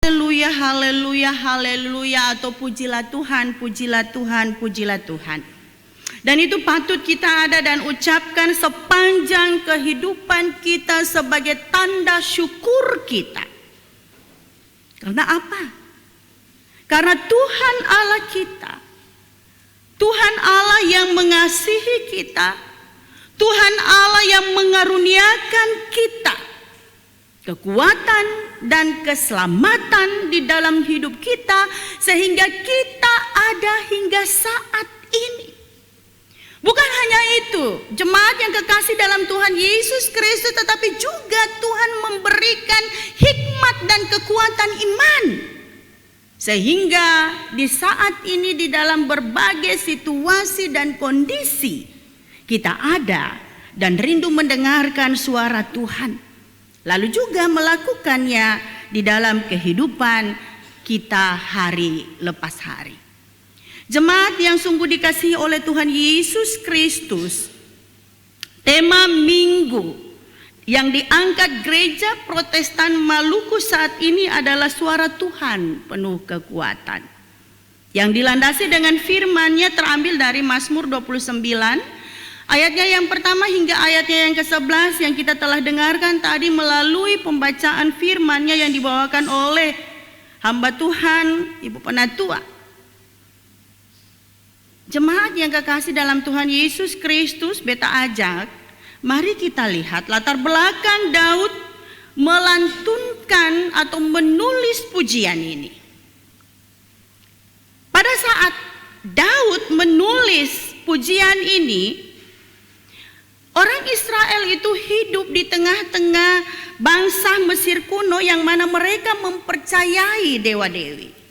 Haleluya, haleluya, haleluya, atau pujilah Tuhan, pujilah Tuhan, pujilah Tuhan. Dan itu patut kita ada dan ucapkan sepanjang kehidupan kita sebagai tanda syukur kita. Karena apa? Karena Tuhan Allah kita, Tuhan Allah yang mengasihi kita, Tuhan Allah yang mengaruniakan kita kekuatan dan keselamatan di dalam hidup kita, sehingga kita ada hingga saat ini. Bukan hanya itu, jemaat yang kekasih dalam Tuhan Yesus Kristus, tetapi juga Tuhan memberikan hikmat dan kekuatan iman, sehingga di saat ini di dalam berbagai situasi dan kondisi kita ada dan rindu mendengarkan suara Tuhan, lalu juga melakukannya di dalam kehidupan kita hari lepas hari. Jemaat yang sungguh dikasihi oleh Tuhan Yesus Kristus, tema minggu yang diangkat Gereja Protestan Maluku saat ini adalah suara Tuhan penuh kekuatan, yang dilandasi dengan firman-Nya terambil dari Mazmur 29 ayatnya yang pertama hingga ayatnya yang ke-11 yang kita telah dengarkan tadi melalui pembacaan firman-Nya yang dibawakan oleh hamba Tuhan Ibu Penatua. Jemaat yang kekasih dalam Tuhan Yesus Kristus, beta ajak, mari kita lihat latar belakang Daud melantunkan atau menulis pujian ini. Pada saat Daud menulis pujian ini, orang Israel itu hidup di tengah-tengah bangsa Mesir kuno yang mana mereka mempercayai dewa-dewi.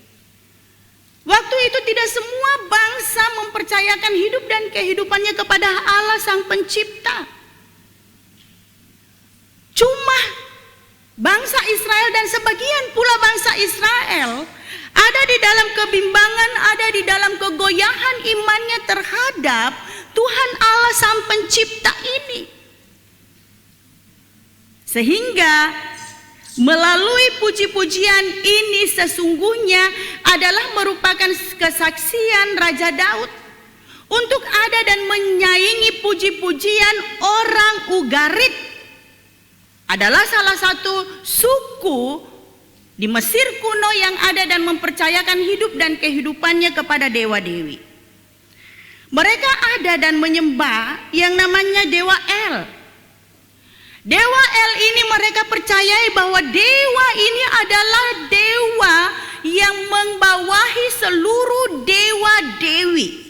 Waktu itu tidak semua bangsa mempercayakan hidup dan kehidupannya kepada Allah Sang Pencipta. Cuma bangsa Israel dan sebagian pula bangsa Israel ada di dalam kebimbangan, ada di dalam kegoyahan imannya terhadap Tuhan Allah Sang Pencipta ini. Sehingga melalui puji-pujian ini sesungguhnya adalah merupakan kesaksian Raja Daud untuk ada dan menyaingi puji-pujian orang Ugarit. Adalah salah satu suku di Mesir kuno yang ada dan mempercayakan hidup dan kehidupannya kepada dewa-dewi. Mereka ada dan menyembah yang namanya Dewa El. Dewa El ini mereka percayai bahwa dewa ini adalah dewa yang membawahi seluruh dewa-dewi.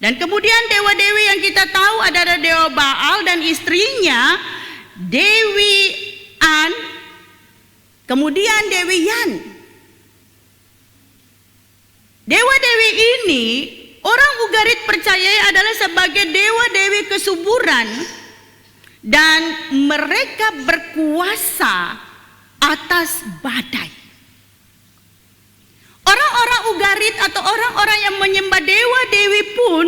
Dan kemudian dewa-dewi yang kita tahu adalah Dewa Baal dan istrinya Dewi An, kemudian Dewi Yan. Dewa-dewi ini orang Ugarit percayai adalah sebagai dewa-dewi kesuburan, dan mereka berkuasa atas badai. Orang-orang Ugarit atau orang-orang yang menyembah dewa-dewi pun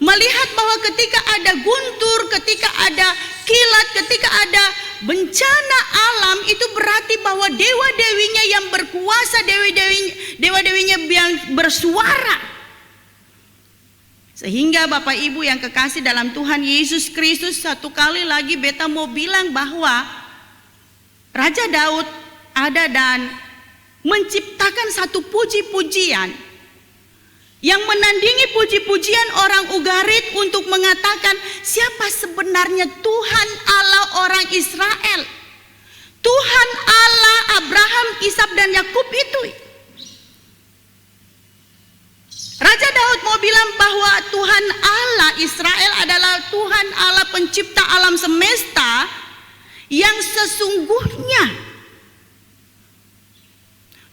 melihat bahwa ketika ada guntur, ketika ada kilat, ketika ada bencana alam, itu berarti bahwa dewa-dewinya yang berkuasa, dewa-dewinya yang bersuara. Sehingga Bapak Ibu yang kekasih dalam Tuhan Yesus Kristus, satu kali lagi beta mau bilang bahwa Raja Daud ada dan menciptakan satu puji-pujian yang menandingi puji-pujian orang Ugarit untuk mengatakan siapa sebenarnya Tuhan Allah orang Israel. Tuhan Allah Abraham, Ishak dan Yakub itu. Raja Daud mau bilang bahwa Tuhan Allah Israel adalah Tuhan Allah pencipta alam semesta yang sesungguhnya.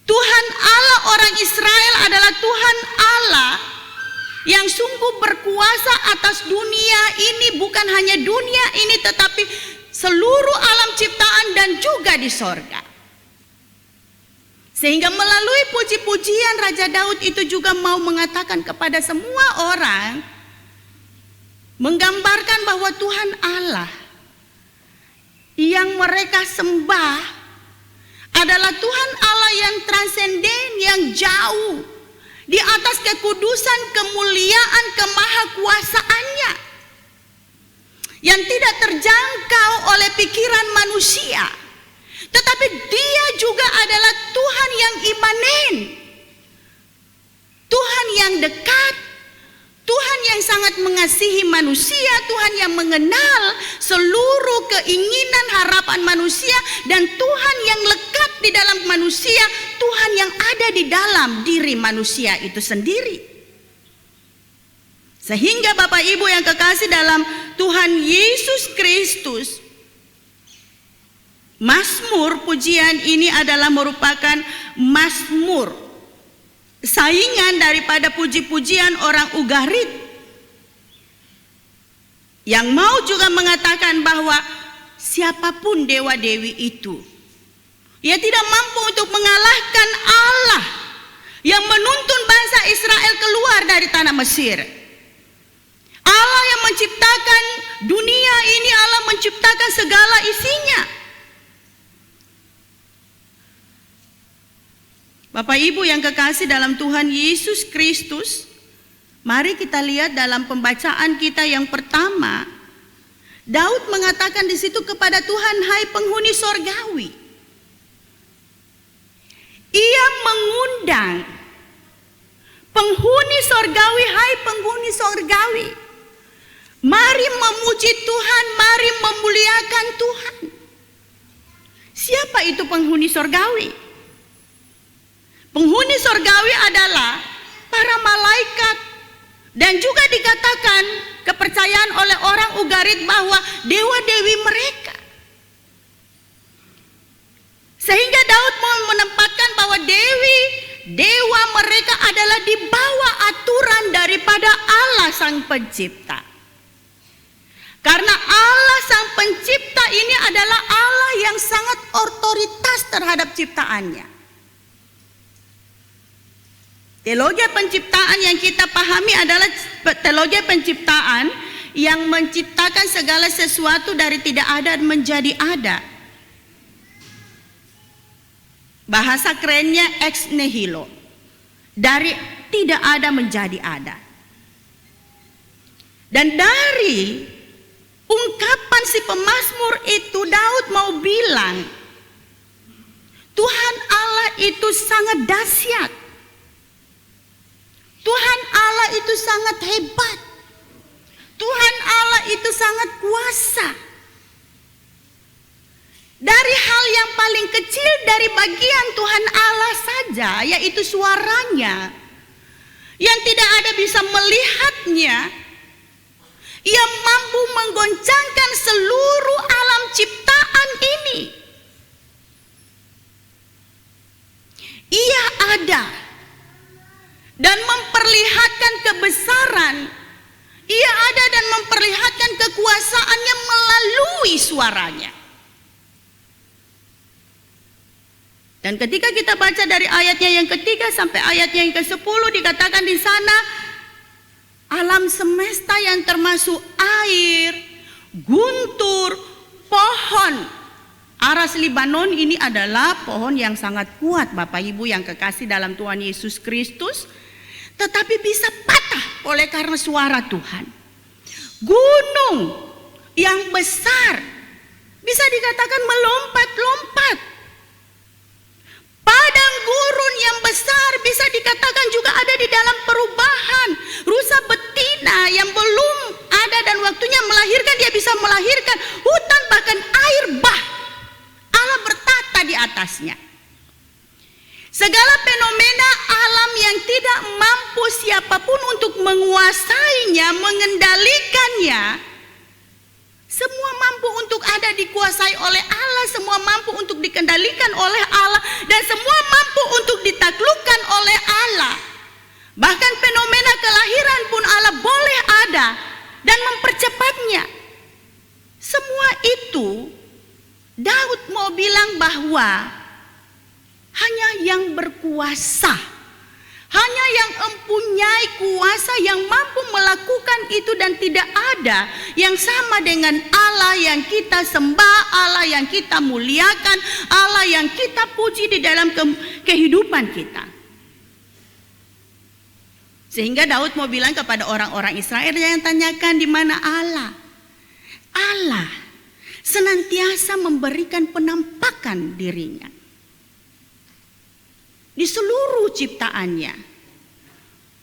Tuhan Allah orang Israel adalah Tuhan Allah yang sungguh berkuasa atas dunia ini, bukan hanya dunia ini tetapi seluruh alam ciptaan dan juga di sorga. Sehingga melalui puji-pujian Raja Daud itu juga mau mengatakan kepada semua orang, menggambarkan bahwa Tuhan Allah yang mereka sembah adalah Tuhan Allah yang transenden, yang jauh di atas kekudusan, kemuliaan, kemahakuasaannya, yang tidak terjangkau oleh pikiran manusia. Tetapi Dia juga adalah Tuhan yang imanen, Tuhan yang dekat, Tuhan yang sangat mengasihi manusia, Tuhan yang mengenal seluruh keinginan harapan manusia, dan Tuhan yang lekat di dalam manusia, Tuhan yang ada di dalam diri manusia itu sendiri. Sehingga Bapak Ibu yang kekasih dalam Tuhan Yesus Kristus, Mazmur pujian ini adalah merupakan mazmur saingan daripada puji-pujian orang Ugarit yang mau juga mengatakan bahwa siapapun dewa-dewi itu, ia tidak mampu untuk mengalahkan Allah yang menuntun bangsa Israel keluar dari tanah Mesir. Allah yang menciptakan dunia ini, Allah menciptakan segala isinya. Bapak Ibu yang kekasih dalam Tuhan Yesus Kristus, mari kita lihat dalam pembacaan kita yang pertama, Daud mengatakan di situ kepada Tuhan, "Hai penghuni sorgawi." Ia mengundang penghuni sorgawi, "Hai penghuni sorgawi, mari memuji Tuhan, mari memuliakan Tuhan." Siapa itu penghuni sorgawi? Penghuni sorgawi adalah para malaikat, dan juga dikatakan kepercayaan oleh orang Ugarit bahwa dewa-dewi mereka. Sehingga Daud mau menempatkan bahwa dewa mereka adalah di bawah aturan daripada Allah Sang Pencipta. Karena Allah Sang Pencipta ini adalah Allah yang sangat otoritas terhadap ciptaannya. Teologi penciptaan yang kita pahami adalah teologi penciptaan yang menciptakan segala sesuatu dari tidak ada menjadi ada. Bahasa kerennya ex nihilo, dari tidak ada menjadi ada. Dan dari ungkapan si pemazmur itu, Daud mau bilang Tuhan Allah itu sangat dahsyat, Tuhan Allah itu sangat hebat, Tuhan Allah itu sangat kuasa. Dari hal yang paling kecil dari bagian Tuhan Allah saja, yaitu suaranya, yang tidak ada bisa melihatnya, Ia mampu menggoncangkan seluruh alam ciptaan ini. Ia ada dan memperlihatkan kebesaran. Ia ada dan memperlihatkan kekuasaannya melalui suaranya. Dan ketika kita baca dari ayatnya yang ketiga sampai ayatnya yang ke-10, dikatakan di sana alam semesta yang termasuk air, guntur, pohon. Aras Libanon ini adalah pohon yang sangat kuat, Bapak Ibu yang kekasih dalam Tuhan Yesus Kristus, tetapi bisa patah oleh karena suara Tuhan. Gunung yang besar bisa dikatakan melompat-lompat. Padang gurun yang besar bisa dikatakan juga ada di dalam perubahan. Rusa betina yang belum ada dan waktunya melahirkan, dia bisa melahirkan. Hutan bahkan air bah, Allah bertata di atasnya. Segala fenomena alam yang tidak mampu siapapun untuk menguasainya, mengendalikannya, semua mampu untuk ada dikuasai oleh Allah, semua mampu untuk dikendalikan oleh Allah, dan semua mampu untuk ditaklukkan oleh Allah. Bahkan fenomena kelahiran pun Allah boleh ada dan mempercepatnya. Semua itu Daud mau bilang bahwa hanya yang berkuasa, Hanya yang mempunyai kuasa yang mampu melakukan itu, dan tidak ada yang sama dengan Allah yang kita sembah, Allah yang kita muliakan, Allah yang kita puji di dalam kehidupan kita. Sehingga Daud mau bilang kepada orang-orang Israel yang tanyakan di mana Allah. Allah senantiasa memberikan penampakan dirinya di seluruh ciptaannya.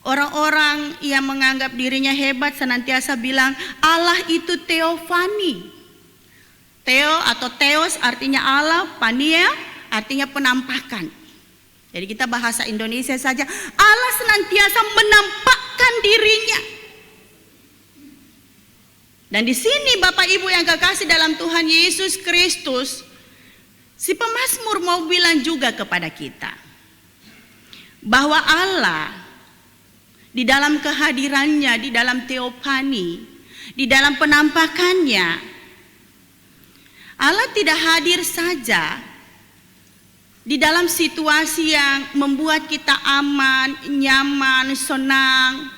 Orang-orang yang menganggap dirinya hebat senantiasa bilang Allah itu teofani. Theo atau theos artinya Allah, pania artinya penampakan. Jadi kita bahasa Indonesia saja, Allah senantiasa menampakkan dirinya. Dan di sini Bapak Ibu yang kekasih dalam Tuhan Yesus Kristus, si pemazmur mau bilang juga kepada kita bahwa Allah di dalam kehadirannya, di dalam teofani, di dalam penampakannya, Allah tidak hadir saja di dalam situasi yang membuat kita aman, nyaman, senang.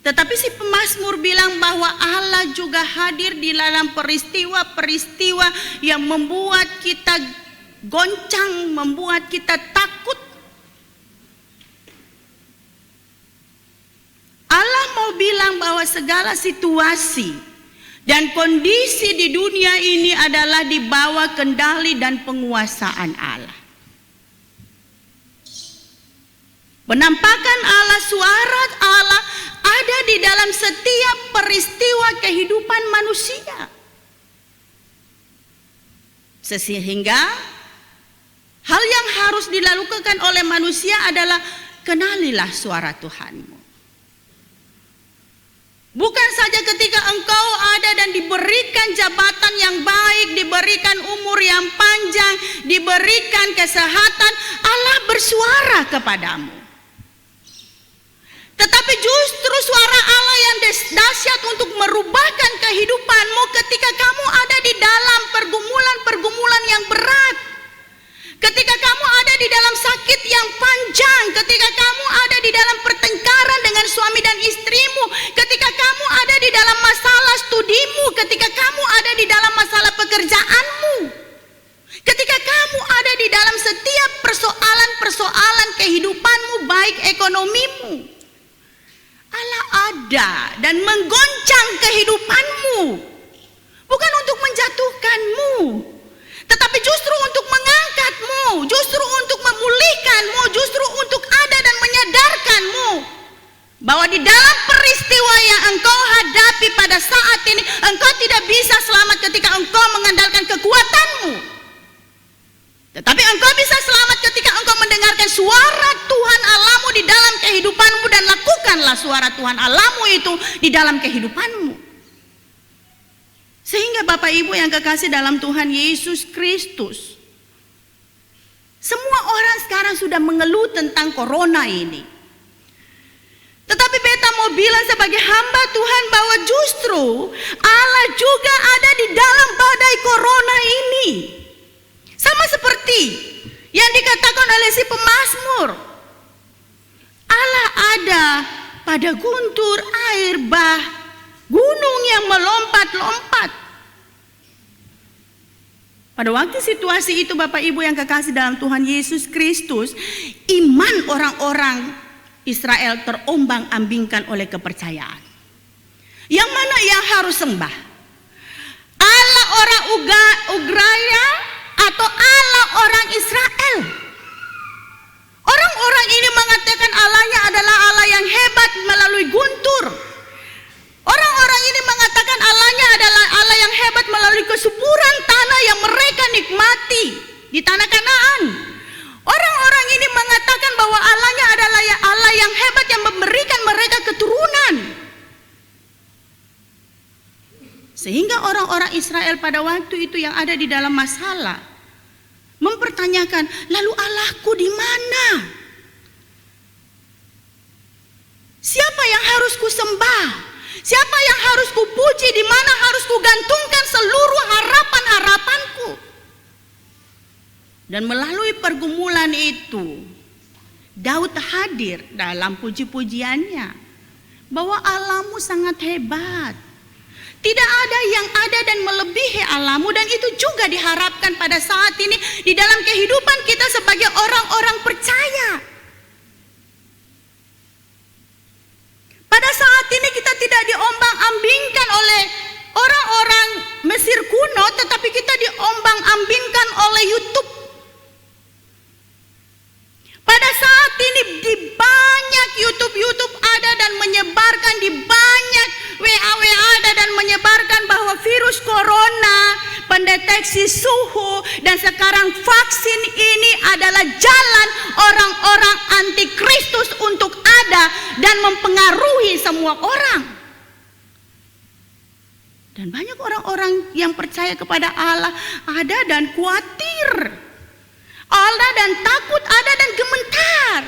Tetapi si pemazmur bilang bahwa Allah juga hadir di dalam peristiwa-peristiwa yang membuat kita goncang, membuat kita takut. Allah mau bilang bahwa segala situasi dan kondisi di dunia ini adalah di bawah kendali dan penguasaan Allah. Penampakan Allah, suara Allah ada di dalam setiap peristiwa kehidupan manusia. Sehingga hal yang harus dilakukan oleh manusia adalah kenalilah suara Tuhanmu. Bukan saja ketika engkau ada dan diberikan jabatan yang baik, diberikan umur yang panjang, diberikan kesehatan, Allah bersuara kepadamu. Tetapi justru suara Allah yang dahsyat untuk merubahkan kehidupanmu ketika kamu ada di dalam pergumulan-pergumulan yang berat. Ketika kamu ada di dalam sakit yang panjang, ketika kamu ada di dalam pertengkaran dengan suami dan istrimu, ketika kamu ada di dalam masalah studimu, ketika kamu ada di dalam masalah pekerjaanmu, ketika kamu ada di dalam setiap persoalan-persoalan kehidupanmu, baik ekonomimu, Allah ada dan menggoncang kehidupanmu, bukan untuk menjatuhkanmu, tetapi justru untuk mengangkatmu, justru untuk memulihkanmu, justru untuk ada dan menyadarkanmu bahwa di dalam peristiwa yang engkau hadapi pada saat ini, engkau tidak bisa selamat ketika engkau mengandalkan kekuatanmu, tetapi engkau bisa selamat ketika engkau mendengarkan suara Tuhan Allahmu di dalam kehidupanmu, dan lakukanlah suara Tuhan Allahmu itu di dalam kehidupanmu. Sehingga Bapak Ibu yang kekasih dalam Tuhan Yesus Kristus, semua orang sekarang sudah mengeluh tentang corona ini. Tetapi beta mau bilang sebagai hamba Tuhan bahwa justru Allah juga ada di dalam badai corona ini. Sama seperti yang dikatakan oleh si pemazmur, Allah ada pada guntur air bah, gunung yang melompat-lompat. Pada waktu situasi itu Bapak Ibu yang kekasih dalam Tuhan Yesus Kristus, iman orang-orang Israel terombang-ambingkan oleh kepercayaan. Yang mana yang harus sembah? Allah orang Ugraya atau Allah orang Israel? Orang-orang ini mengatakan Allahnya adalah Allah yang hebat melalui guntur. Orang-orang ini mengatakan Allahnya adalah Allah yang hebat melalui kesuburan tanah yang mereka nikmati di tanah Kanaan. Orang-orang ini mengatakan bahwa Allahnya adalah Allah yang hebat yang memberikan mereka keturunan. Sehingga orang-orang Israel pada waktu itu yang ada di dalam masalah mempertanyakan, lalu Allahku di mana? Siapa yang harus kusembah? Siapa yang harus kupuji? Di mana harus kugantungkan seluruh harapan-harapanku? Dan melalui pergumulan itu, Daud hadir dalam puji-pujiannya bahwa Allahmu sangat hebat. Tidak ada yang ada dan melebihi Allahmu, dan itu juga diharapkan pada saat ini di dalam kehidupan kita sebagai orang-orang percaya. Pada saat ini kita tidak diombang-ambingkan oleh orang-orang Mesir kuno, tetapi kita diombang-ambingkan oleh YouTube. Pada saat ini di banyak YouTube ada dan menyebarkan, di banyak WA ada dan menyebarkan bahwa virus corona, pendeteksi suhu, dan sekarang vaksin ini adalah jalan orang-orang antikristus untuk ada dan mempengaruhi semua orang. Dan banyak orang-orang yang percaya kepada Allah ada dan khawatir, ada dan takut, ada dan gemetar.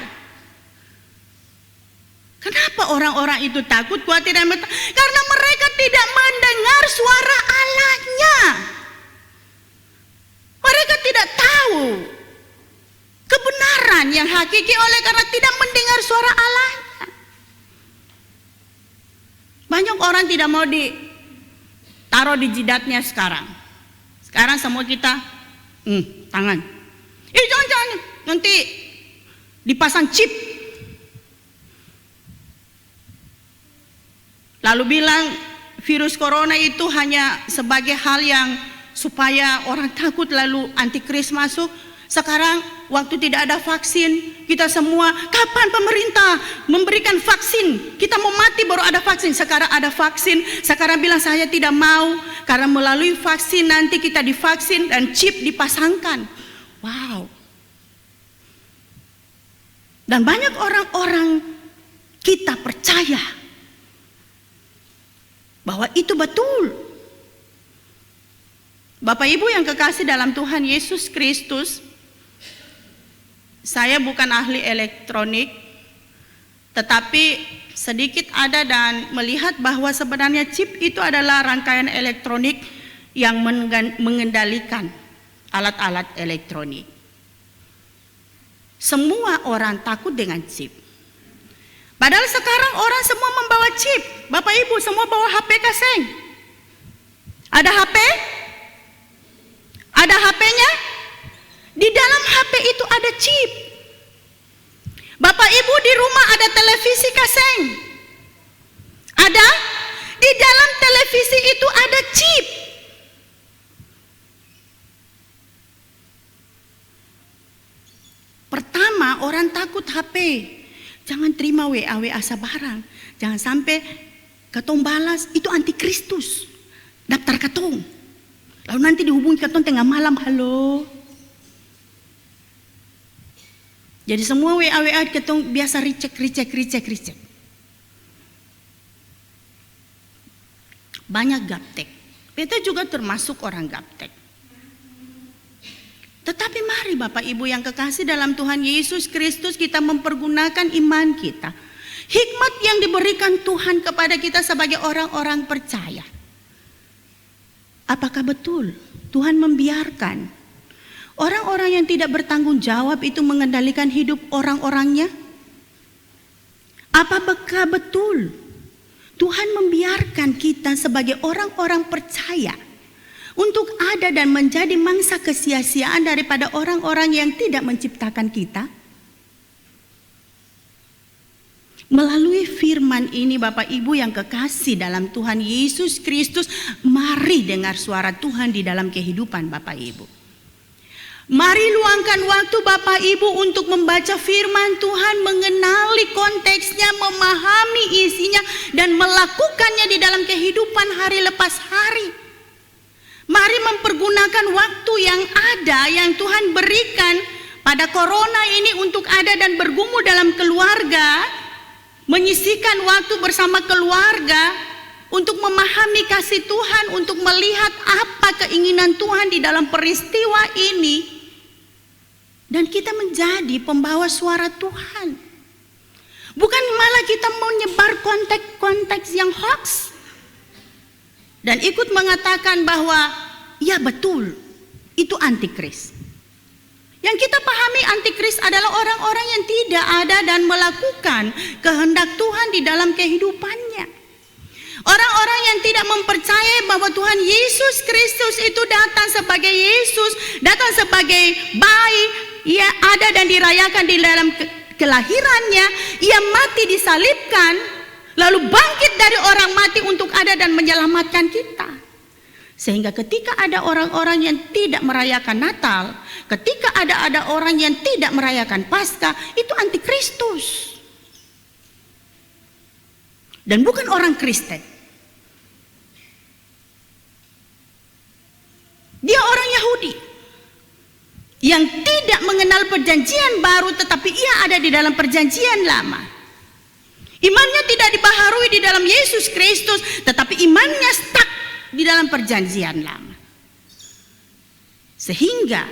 Kenapa orang-orang itu takut, khawatir, dan gemetar? Karena mereka tidak mendengar suara Allahnya. Mereka tidak tahu kebenaran yang hakiki oleh karena tidak mendengar suara Allahnya. Banyak orang tidak mau ditaruh di jidatnya sekarang. Sekarang semua kita tangan. Jangan, nanti dipasang chip. Lalu bilang virus corona itu hanya sebagai hal yang supaya orang takut lalu antikris masuk. Sekarang waktu tidak ada vaksin, kita semua, kapan pemerintah memberikan vaksin? Kita mau mati baru ada vaksin. Sekarang ada vaksin, sekarang bilang saya tidak mau, karena melalui vaksin nanti kita divaksin dan chip dipasangkan. Wow. Dan banyak orang-orang kita percaya bahwa itu betul. Bapak Ibu yang kekasih dalam Tuhan Yesus Kristus, saya bukan ahli elektronik, tetapi sedikit ada dan melihat bahwa sebenarnya chip itu adalah rangkaian elektronik yang mengendalikan alat-alat elektronik. Semua orang takut dengan chip. Padahal sekarang orang semua membawa chip. Bapak Ibu semua bawa HP kaseng. Ada HP? Ada HP-nya? Di dalam HP itu ada chip. Bapak Ibu di rumah ada televisi kaseng. Ada? Di dalam televisi itu ada chip. Pertama orang takut HP. Jangan terima WA sabarang. Jangan sampai katong balas, itu antikristus. Daftar katong. Lalu nanti dihubungi katong tengah malam, halo. Jadi semua WA katong biasa recheck. Banyak gaptek. Kita juga termasuk orang gaptek. Tetapi mari Bapak Ibu yang kekasih dalam Tuhan Yesus Kristus, kita mempergunakan iman kita. Hikmat yang diberikan Tuhan kepada kita sebagai orang-orang percaya. Apakah betul Tuhan membiarkan orang-orang yang tidak bertanggung jawab itu mengendalikan hidup orang-orangnya? Apakah betul Tuhan membiarkan kita sebagai orang-orang percaya untuk ada dan menjadi mangsa kesia-siaan daripada orang-orang yang tidak menciptakan kita? Melalui firman ini Bapak Ibu yang kekasih dalam Tuhan Yesus Kristus, mari dengar suara Tuhan di dalam kehidupan Bapak Ibu. Mari luangkan waktu Bapak Ibu untuk membaca firman Tuhan, mengenali konteksnya, memahami isinya, dan melakukannya di dalam kehidupan hari lepas hari. Mari mempergunakan waktu yang ada, yang Tuhan berikan pada corona ini untuk ada dan bergumul dalam keluarga, menyisihkan waktu bersama keluarga untuk memahami kasih Tuhan, untuk melihat apa keinginan Tuhan di dalam peristiwa ini. Dan kita menjadi pembawa suara Tuhan. Bukan malah kita menyebar konteks-konteks yang hoax. Dan ikut mengatakan bahwa ya betul, itu antikris. Yang kita pahami antikris adalah orang-orang yang tidak ada dan melakukan kehendak Tuhan di dalam kehidupannya. Orang-orang yang tidak mempercayai bahwa Tuhan Yesus Kristus itu datang sebagai Yesus, datang sebagai bayi, ia ada dan dirayakan di dalam kelahirannya, ia mati disalibkan, lalu bangkit dari orang mati untuk ada dan menyelamatkan kita. Sehingga ketika ada orang-orang yang tidak merayakan Natal, ketika ada orang yang tidak merayakan Paskah, itu antikristus. Dan bukan orang Kristen. Dia orang Yahudi yang tidak mengenal perjanjian baru, tetapi ia ada di dalam perjanjian lama. Imannya tidak dibaharui di dalam Yesus Kristus, tetapi imannya stuck di dalam perjanjian lama. Sehingga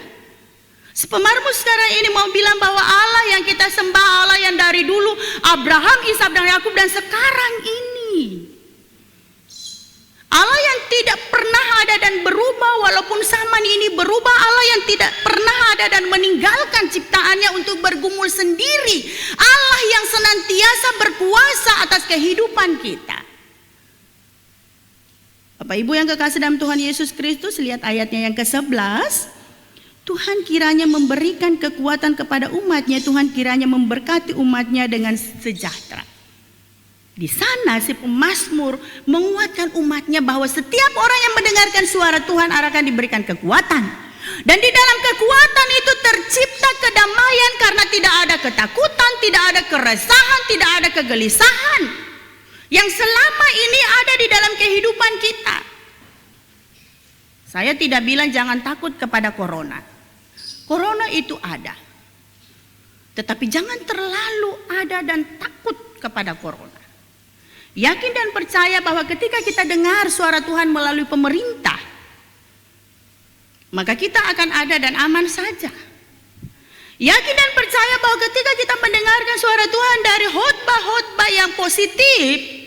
pemazmur sekarang ini mau bilang bahwa Allah yang kita sembah, Allah yang dari dulu Abraham, Ishak dan Yakub dan sekarang ini, Allah yang tidak pernah ada dan berubah walaupun zaman ini berubah, Allah yang tidak pernah ada dan meninggalkan ciptaannya untuk bergumul sendiri, Allah yang senantiasa berkuasa atas kehidupan kita. Bapak Ibu yang kekasih dalam Tuhan Yesus Kristus, lihat ayatnya yang ke-11. Tuhan kiranya memberikan kekuatan kepada umatnya, Tuhan kiranya memberkati umatnya dengan sejahtera. Di sana si pemazmur menguatkan umatnya bahwa setiap orang yang mendengarkan suara Tuhan akan diberikan kekuatan. Dan di dalam kekuatan itu tercipta kedamaian karena tidak ada ketakutan, tidak ada keresahan, tidak ada kegelisahan yang selama ini ada di dalam kehidupan kita. Saya tidak bilang jangan takut kepada corona. Corona itu ada. Tetapi jangan terlalu ada dan takut kepada corona. Yakin dan percaya bahwa ketika kita dengar suara Tuhan melalui pemerintah, maka kita akan ada dan aman saja. Yakin dan percaya bahwa ketika kita mendengarkan suara Tuhan dari khotbah-khotbah yang positif,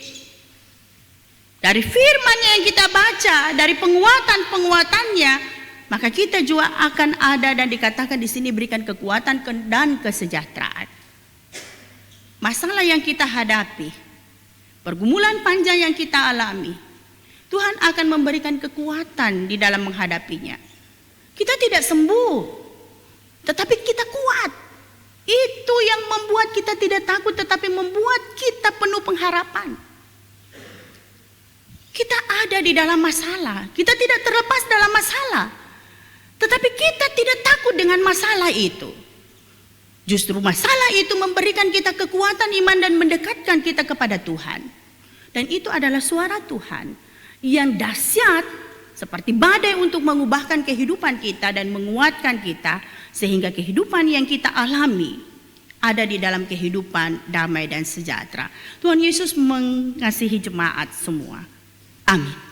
dari firman-Nya yang kita baca, dari penguatan-penguatannya, maka kita juga akan ada dan dikatakan di sini berikan kekuatan dan kesejahteraan. Masalah yang kita hadapi, pergumulan panjang yang kita alami, Tuhan akan memberikan kekuatan di dalam menghadapinya. Kita tidak sembuh, tetapi kita kuat. Itu yang membuat kita tidak takut, tetapi membuat kita penuh pengharapan. Kita ada di dalam masalah, kita tidak terlepas dalam masalah, tetapi kita tidak takut dengan masalah itu. Justru masalah itu memberikan kita kekuatan iman dan mendekatkan kita kepada Tuhan. Dan itu adalah suara Tuhan yang dahsyat seperti badai untuk mengubahkan kehidupan kita dan menguatkan kita, sehingga kehidupan yang kita alami ada di dalam kehidupan damai dan sejahtera. Tuhan Yesus mengasihi jemaat semua. Amin.